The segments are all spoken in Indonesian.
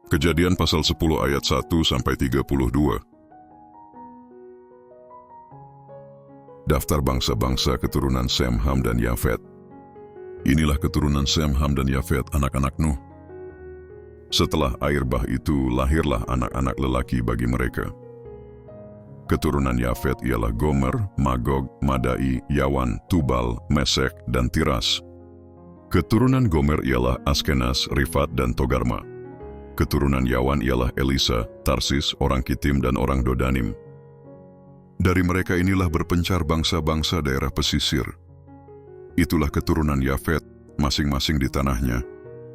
Kejadian pasal 10 ayat 1-32. Daftar bangsa-bangsa keturunan Sem, Ham, dan Yafet. Inilah keturunan Sem, Ham, dan Yafet, anak-anak Nuh. Setelah air bah itu, lahirlah anak-anak lelaki bagi mereka. Keturunan Yafet ialah Gomer, Magog, Madai, Yawan, Tubal, Mesek, dan Tiras. Keturunan Gomer ialah Askenas, Rifat, dan Togarma. Keturunan Yawan ialah Elisa, Tarsis, orang Kitim, dan orang Dodanim. Dari mereka inilah berpencar bangsa-bangsa daerah pesisir. Itulah keturunan Yafet, masing-masing di tanahnya,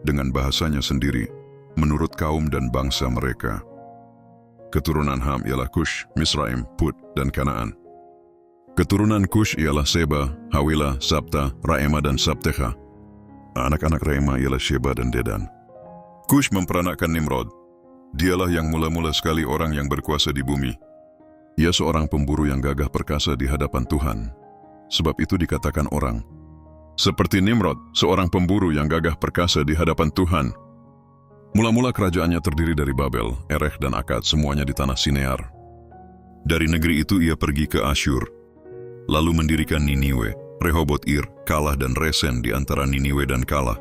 dengan bahasanya sendiri, menurut kaum dan bangsa mereka. Keturunan Ham ialah Kush, Misraim, Put, dan Kanaan. Keturunan Kush ialah Seba, Hawila, Sabta, Raema, dan Sabteha. Anak-anak Raema ialah Sheba dan Dedan. Kush memperanakkan Nimrod. Dialah yang mula-mula sekali orang yang berkuasa di bumi. Ia seorang pemburu yang gagah perkasa di hadapan Tuhan. Sebab itu dikatakan orang, seperti Nimrod, seorang pemburu yang gagah perkasa di hadapan Tuhan. Mula-mula kerajaannya terdiri dari Babel, Erech, dan Akkad, semuanya di tanah Sinear. Dari negeri itu ia pergi ke Asyur, lalu mendirikan Niniwe, Rehoboth Ir, Kalah, dan Resen di antara Niniwe dan Kalah.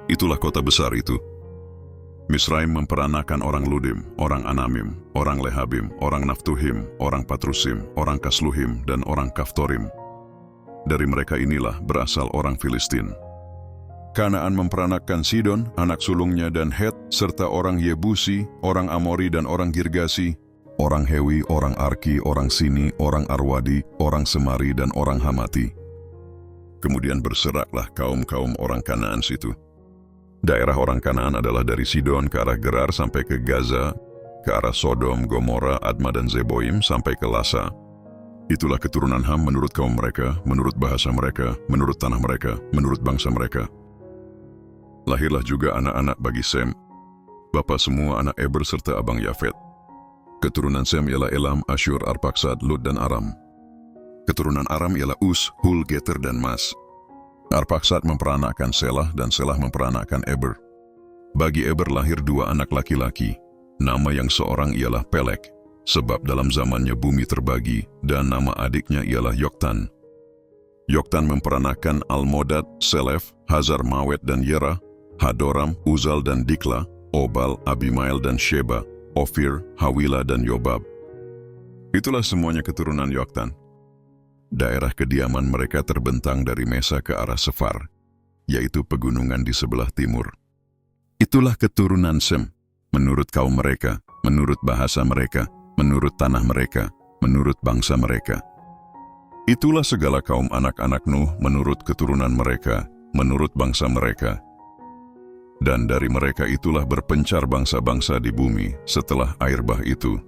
Itulah kota besar itu. Misraim memperanakan orang Ludim, orang Anamim, orang Lehabim, orang Naftuhim, orang Patrusim, orang Kasluhim, dan orang Kaftorim. Dari mereka inilah berasal orang Filistin. Kanaan memperanakan Sidon, anak sulungnya, dan Het, serta orang Yebusi, orang Amori, dan orang Girgasi, orang Hewi, orang Arki, orang Sini, orang Arwadi, orang Semari, dan orang Hamati. Kemudian berseraklah kaum-kaum orang Kanaan situ. Daerah orang Kanaan adalah dari Sidon ke arah Gerar sampai ke Gaza, ke arah Sodom, Gomora, Adma, dan Zeboim sampai ke Lasa. Itulah keturunan Ham menurut kaum mereka, menurut bahasa mereka, menurut tanah mereka, menurut bangsa mereka. Lahirlah juga anak-anak bagi Sem, bapa semua anak Eber serta abang Yafet. Keturunan Sem ialah Elam, Asyur, Arpaksad, Lud, dan Aram. Keturunan Aram ialah Us, Hul, Geter, dan Mas. Arpaksad memperanakkan Selah, dan Selah memperanakkan Eber. Bagi Eber lahir dua anak laki-laki. Nama yang seorang ialah Pelek, sebab dalam zamannya bumi terbagi, dan nama adiknya ialah Yoktan. Yoktan memperanakkan Almodad, Selef, Hazar Mawet, dan Yera, Hadoram, Uzal, dan Dikla, Obal, Abimael, dan Sheba, Ofir, Hawila, dan Yobab. Itulah semuanya keturunan Yoktan. Daerah kediaman mereka terbentang dari Mesa ke arah Sefar, yaitu pegunungan di sebelah timur. Itulah keturunan Sem, menurut kaum mereka, menurut bahasa mereka, menurut tanah mereka, menurut bangsa mereka. Itulah segala kaum anak-anak Nuh menurut keturunan mereka, menurut bangsa mereka. Dan dari mereka itulah berpencar bangsa-bangsa di bumi setelah air bah itu.